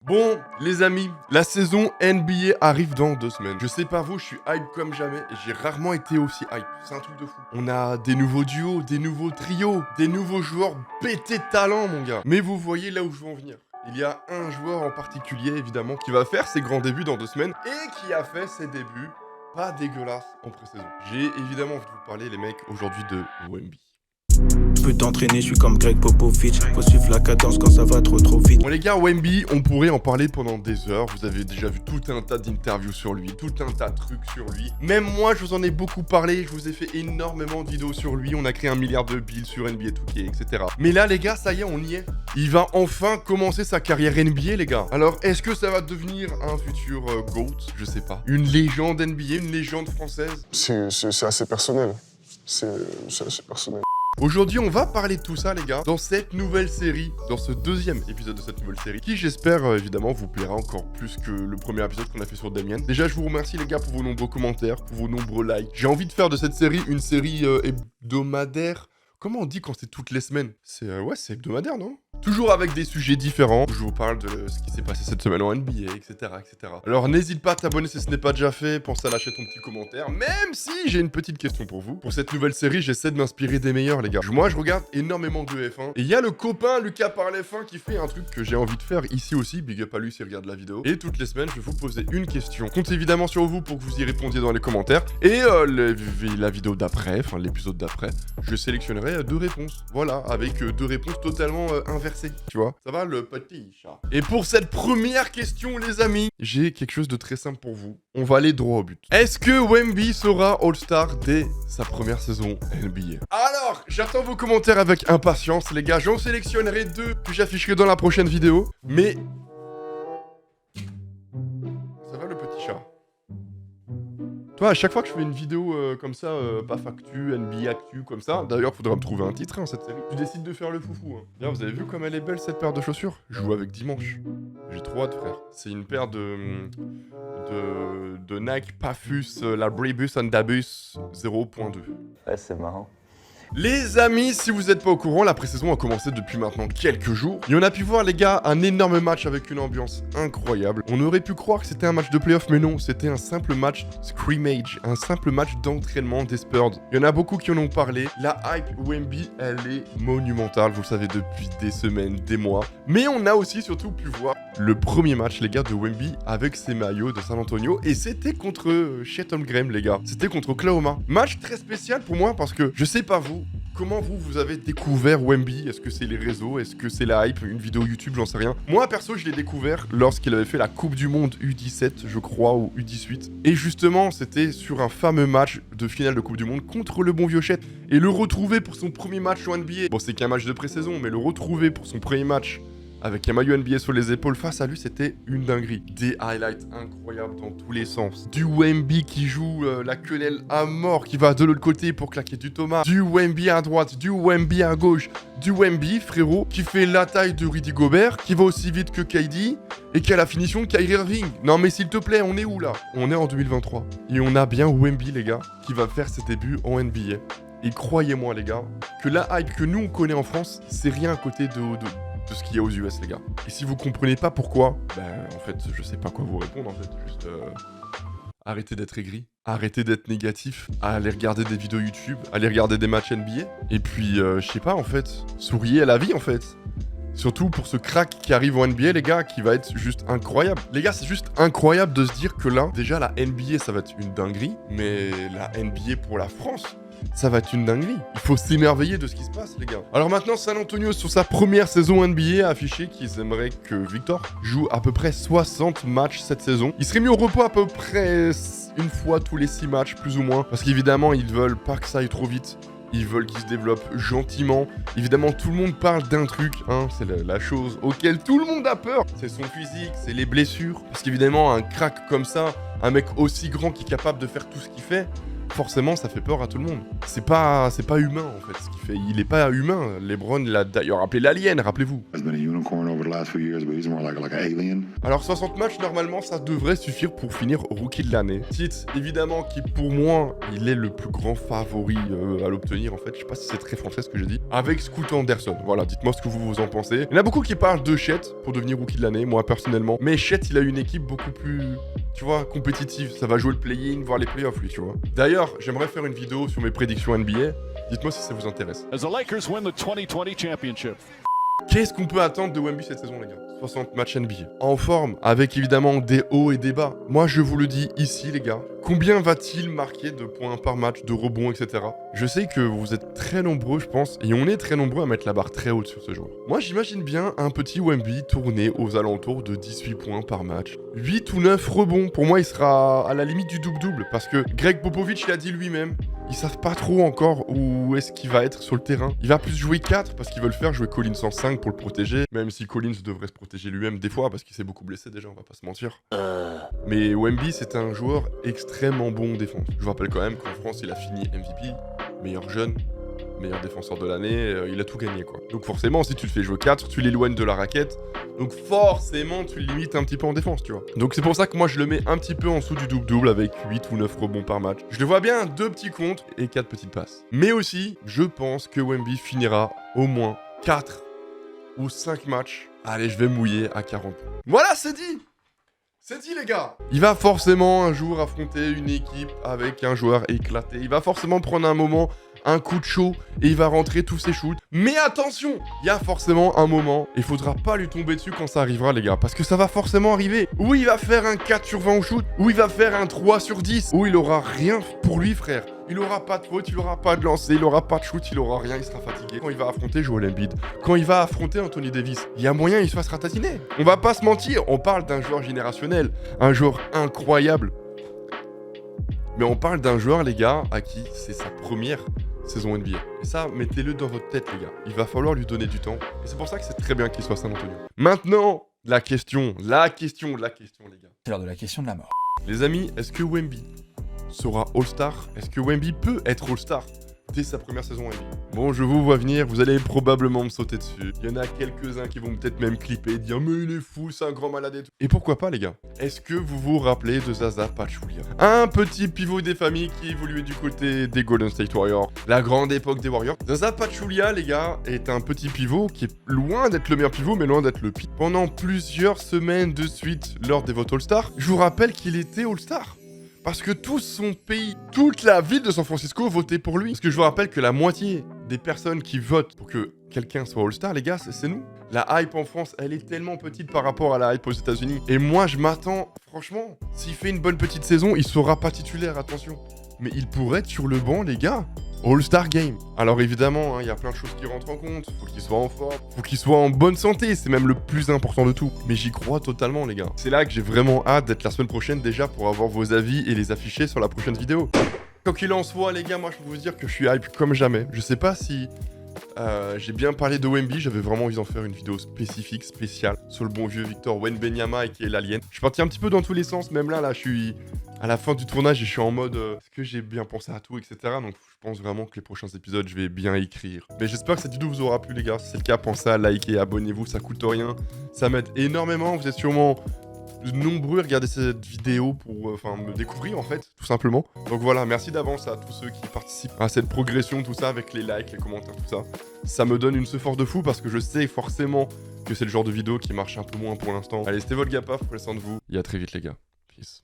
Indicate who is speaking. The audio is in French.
Speaker 1: Bon, les amis, la saison NBA arrive dans 2 semaines. Je sais pas vous, je suis hype comme jamais et j'ai rarement été aussi hype. C'est un truc de fou. On a des nouveaux duos, des nouveaux trios, des nouveaux joueurs pétés de talent, mon gars. Mais vous voyez là où je veux en venir. Il y a un joueur en particulier, évidemment, qui va faire ses grands débuts dans 2 semaines et qui a fait ses débuts pas dégueulasses en pré-saison. J'ai évidemment envie de vous parler, les mecs, aujourd'hui de Wemby.
Speaker 2: Je peux t'entraîner, je suis comme Greg Popovich. Faut suivre la cadence quand ça va trop vite.
Speaker 1: Bon les gars, Wemby, on pourrait en parler pendant des heures. Vous avez déjà vu tout un tas d'interviews sur lui, tout un tas de trucs sur lui. Même moi, je vous en ai beaucoup parlé. Je vous ai fait énormément de vidéos sur lui. On a créé 1 milliard de builds sur NBA 2K, etc. Mais là, les gars, ça y est, on y est. Il va enfin commencer sa carrière NBA, les gars. Alors, est-ce que ça va devenir un futur GOAT? Je sais pas. Une légende NBA, une légende française?
Speaker 3: C'est assez personnel. C'est assez personnel.
Speaker 1: Aujourd'hui, on va parler de tout ça, les gars, dans cette nouvelle série, dans ce 2e épisode de cette nouvelle série, qui j'espère, évidemment, vous plaira encore plus que le premier épisode qu'on a fait sur Damien. Déjà, je vous remercie, les gars, pour vos nombreux commentaires, pour vos nombreux likes. J'ai envie de faire de cette série une série hebdomadaire. Comment on dit quand c'est toutes les semaines? Ouais, c'est hebdomadaire, non? Toujours avec des sujets différents. Je vous parle de ce qui s'est passé cette semaine en NBA, etc., etc. Alors n'hésite pas à t'abonner si ce n'est pas déjà fait. Pense à lâcher ton petit commentaire. Même si j'ai une petite question pour vous. Pour cette nouvelle série, j'essaie de m'inspirer des meilleurs, les gars. Moi, je regarde énormément de F1. Et il y a le copain Lucas par F1 qui fait un truc que j'ai envie de faire ici aussi. Big up à lui s'il regarde la vidéo. Et toutes les semaines, je vais vous poser une question. Compte évidemment sur vous pour que vous y répondiez dans les commentaires. Et la vidéo d'après, enfin l'épisode d'après, je sélectionnerai 2 réponses. Voilà, avec 2 réponses totalement inversées, tu vois. Ça va, le petit chat. Et pour cette première question, les amis, j'ai quelque chose de très simple pour vous. On va aller droit au but. Est-ce que Wemby sera All-Star dès sa première saison NBA? Alors, j'attends vos commentaires avec impatience, les gars. J'en sélectionnerai 2 que j'afficherai dans la prochaine vidéo. Mais... ça va, le petit chat? Toi, à chaque fois que je fais une vidéo comme ça, pas factu, NBA actu, comme ça, d'ailleurs, faudra me trouver un titre, hein, cette série. Tu décides de faire le foufou, hein. D'ailleurs, vous avez vu comme elle est belle, cette paire de chaussures? Je joue avec Dimanche. J'ai trop hâte, frère. C'est une paire de Nike Pafus, la Bribus Andabus 0.2.
Speaker 4: Ouais, c'est marrant.
Speaker 1: Les amis, si vous n'êtes pas au courant, la pré-saison a commencé depuis maintenant quelques jours. Et on a pu voir, les gars, un énorme match avec une ambiance incroyable. On aurait pu croire que c'était un match de playoff, mais non, c'était un simple match scrimmage, un simple match d'entraînement des Spurs. Il y en a beaucoup qui en ont parlé. La hype Wemby, elle est monumentale, vous le savez, depuis des semaines, des mois. Mais on a aussi surtout pu voir le premier match, les gars, de Wemby avec ses maillots de San Antonio. Et c'était contre Chet Holmgren, les gars. C'était contre Oklahoma. Match très spécial pour moi parce que, je sais pas vous, comment vous avez découvert Wemby? Est-ce que c'est les réseaux? Est-ce que c'est la hype? Une vidéo YouTube? J'en sais rien. Moi, perso, je l'ai découvert lorsqu'il avait fait la Coupe du Monde U17, je crois, ou U18. Et justement, c'était sur un fameux match de finale de Coupe du Monde contre le bon vieux Chet. Et le retrouver pour son premier match en NBA. Bon, c'est qu'un match de pré-saison, mais le retrouver pour son premier match avec un maillot NBA sur les épaules face à lui, c'était une dinguerie. Des highlights incroyables dans tous les sens. Du Wemby qui joue la quenelle à mort, qui va de l'autre côté pour claquer du Thomas. Du Wemby à droite, du Wemby à gauche. Du Wemby, frérot, qui fait la taille de Rudy Gobert, qui va aussi vite que KD, et qui a la finition de Kyrie Irving. Non mais s'il te plaît, on est où là? On est en 2023. Et on a bien Wemby, les gars, qui va faire ses débuts en NBA. Et croyez-moi, les gars, que la hype que nous on connaît en France, c'est rien à côté de ce qu'il y a aux US, les gars. Et si vous comprenez pas pourquoi, en fait, je sais pas quoi vous répondre, en fait. Juste, arrêtez d'être aigri, arrêtez d'être négatif, allez regarder des vidéos YouTube, allez regarder des matchs NBA, et puis, je sais pas, en fait, souriez à la vie, en fait. Surtout pour ce crack qui arrive en NBA, les gars, qui va être juste incroyable. Les gars, c'est juste incroyable de se dire que là, déjà, la NBA, ça va être une dinguerie, mais la NBA pour la France, ça va être une dinguerie. Il faut s'émerveiller de ce qui se passe, les gars. Alors maintenant, San Antonio, sur sa première saison NBA, a affiché qu'ils aimeraient que Victor joue à peu près 60 matchs cette saison. Il serait mis au repos à peu près une fois tous les 6 matchs, plus ou moins. Parce qu'évidemment, ils veulent pas que ça aille trop vite. Ils veulent qu'il se développe gentiment. Évidemment, tout le monde parle d'un truc, hein, c'est la chose auquel tout le monde a peur. C'est son physique, c'est les blessures. Parce qu'évidemment, un crack comme ça, un mec aussi grand qui est capable de faire tout ce qu'il fait, forcément ça fait peur à tout le monde. C'est pas humain en fait ce qu'il fait. Il est pas humain. LeBron l'a d'ailleurs appelé l'alien, rappelez-vous. Alors 60 matchs normalement ça devrait suffire pour finir rookie de l'année. Titre évidemment qui pour moi il est le plus grand favori à l'obtenir en fait. Je sais pas si c'est très français ce que j'ai dit. Avec Scoot Anderson. Voilà, dites-moi ce que vous en pensez. Il y en a beaucoup qui parlent de Chet pour devenir rookie de l'année, moi personnellement. Mais Chet il a une équipe beaucoup plus, tu vois, compétitive. Ça va jouer le play-in, voir les playoffs lui, tu vois. D'ailleurs, j'aimerais faire une vidéo sur mes prédictions NBA. Dites-moi si ça vous intéresse.
Speaker 4: As the Lakers win the 2020 championship.
Speaker 1: Qu'est-ce qu'on peut attendre de Wemby cette saison, les gars? 60 matchs NBA. En forme, avec évidemment des hauts et des bas. Moi, je vous le dis ici, les gars. Combien va-t-il marquer de points par match, de rebonds, etc. Je sais que vous êtes très nombreux, je pense, et on est très nombreux à mettre la barre très haute sur ce joueur. Moi, j'imagine bien un petit Wemby tourner aux alentours de 18 points par match. 8 ou 9 rebonds. Pour moi, il sera à la limite du double-double. Parce que Greg Popovich l'a dit lui-même. Ils savent pas trop encore où est-ce qu'il va être sur le terrain. Il va plus jouer 4 parce qu'ils veulent faire jouer Collins en 5 pour le protéger. Même si Collins devrait se protéger lui-même des fois parce qu'il s'est beaucoup blessé déjà, on va pas se mentir. Mais Wemby, c'est un joueur extrêmement bon en défense. Je vous rappelle quand même qu'en France, il a fini MVP, meilleur jeune, meilleur défenseur de l'année, il a tout gagné quoi. Donc forcément, si tu le fais jouer 4, tu l'éloignes de la raquette. Donc forcément, tu le limites un petit peu en défense, tu vois. Donc c'est pour ça que moi, je le mets un petit peu en dessous du double-double avec 8 ou 9 rebonds par match. Je le vois bien, 2 petits contres et 4 petites passes. Mais aussi, je pense que Wemby finira au moins 4 ou 5 matchs. Allez, je vais mouiller à 40 points. Voilà, c'est dit! C'est dit les gars. Il va forcément un jour affronter une équipe avec un joueur éclaté. Il va forcément prendre un moment, un coup de chaud et il va rentrer tous ses shoots. Mais attention, il y a forcément un moment, il faudra pas lui tomber dessus quand ça arrivera les gars. Parce que ça va forcément arriver. Ou il va faire un 4 sur 20 au shoot, ou il va faire un 3 sur 10. Ou il aura rien pour lui frère. Il aura pas de faute, il aura pas de lancer, il aura pas de shoot, il aura rien, il sera fatigué. Quand il va affronter Joel Embiid, quand il va affronter Anthony Davis, il y a moyen il se fasse ratatiner. On va pas se mentir, on parle d'un joueur générationnel, un joueur incroyable. Mais on parle d'un joueur les gars à qui c'est sa première saison NBA. Et ça, mettez-le dans votre tête les gars. Il va falloir lui donner du temps. Et c'est pour ça que c'est très bien qu'il soit San Antonio. Maintenant, la question les gars.
Speaker 5: C'est l'heure de la question de la mort.
Speaker 1: Les amis, est-ce que Wemby sera All-Star? Est-ce que Wemby peut être All-Star dès sa première saison NBA? Bon, je vous vois venir, vous allez probablement me sauter dessus. Il y en a quelques-uns qui vont peut-être même clipper et dire « Mais il est fou, c'est un grand malade et tout ». Et pourquoi pas, les gars? Est-ce que vous vous rappelez de Zaza Pachulia? Un petit pivot des familles qui évoluait du côté des Golden State Warriors, la grande époque des Warriors. Zaza Pachulia, les gars, est un petit pivot qui est loin d'être le meilleur pivot, mais loin d'être le pire. Pendant plusieurs semaines de suite lors des votes All-Star, je vous rappelle qu'il était All-Star. Parce que tout son pays, toute la ville de San Francisco votait pour lui. Parce que je vous rappelle que la moitié des personnes qui votent pour que quelqu'un soit All-Star, les gars, c'est nous. La hype en France, elle est tellement petite par rapport à la hype aux États-Unis. Et moi, je m'attends, franchement, s'il fait une bonne petite saison, il sera pas titulaire, attention. Mais il pourrait être sur le banc, les gars. All-Star Game. Alors évidemment, il y a plein de choses qui rentrent en compte. Faut qu'il soit en forme, faut qu'il soit en bonne santé. C'est même le plus important de tout. Mais j'y crois totalement, les gars. C'est là que j'ai vraiment hâte d'être la semaine prochaine déjà pour avoir vos avis et les afficher sur la prochaine vidéo. Quoi qu'il en soit, les gars, moi je peux vous dire que je suis hype comme jamais. Je sais pas si j'ai bien parlé de Wemby. J'avais vraiment envie d'en faire une vidéo spécifique, spéciale sur le bon vieux Victor Wembanyama et qui est l'alien. Je suis parti un petit peu dans tous les sens. Même là, je suis à la fin du tournage et je suis en mode est-ce que j'ai bien pensé à tout, etc. Donc je pense vraiment que les prochains épisodes, je vais bien écrire. Mais j'espère que cette vidéo vous aura plu, les gars. Si c'est le cas, pensez à liker, abonnez-vous, ça coûte rien. Ça m'aide énormément. Vous êtes sûrement nombreux à regarder cette vidéo pour me découvrir en fait, tout simplement. Donc voilà, merci d'avance à tous ceux qui participent à cette progression, tout ça, avec les likes, les commentaires, tout ça. Ça me donne une force de fou parce que je sais forcément que c'est le genre de vidéo qui marche un peu moins pour l'instant. Allez, c'était votre gars paf, prenez soin de vous. Et à très vite les gars. Peace.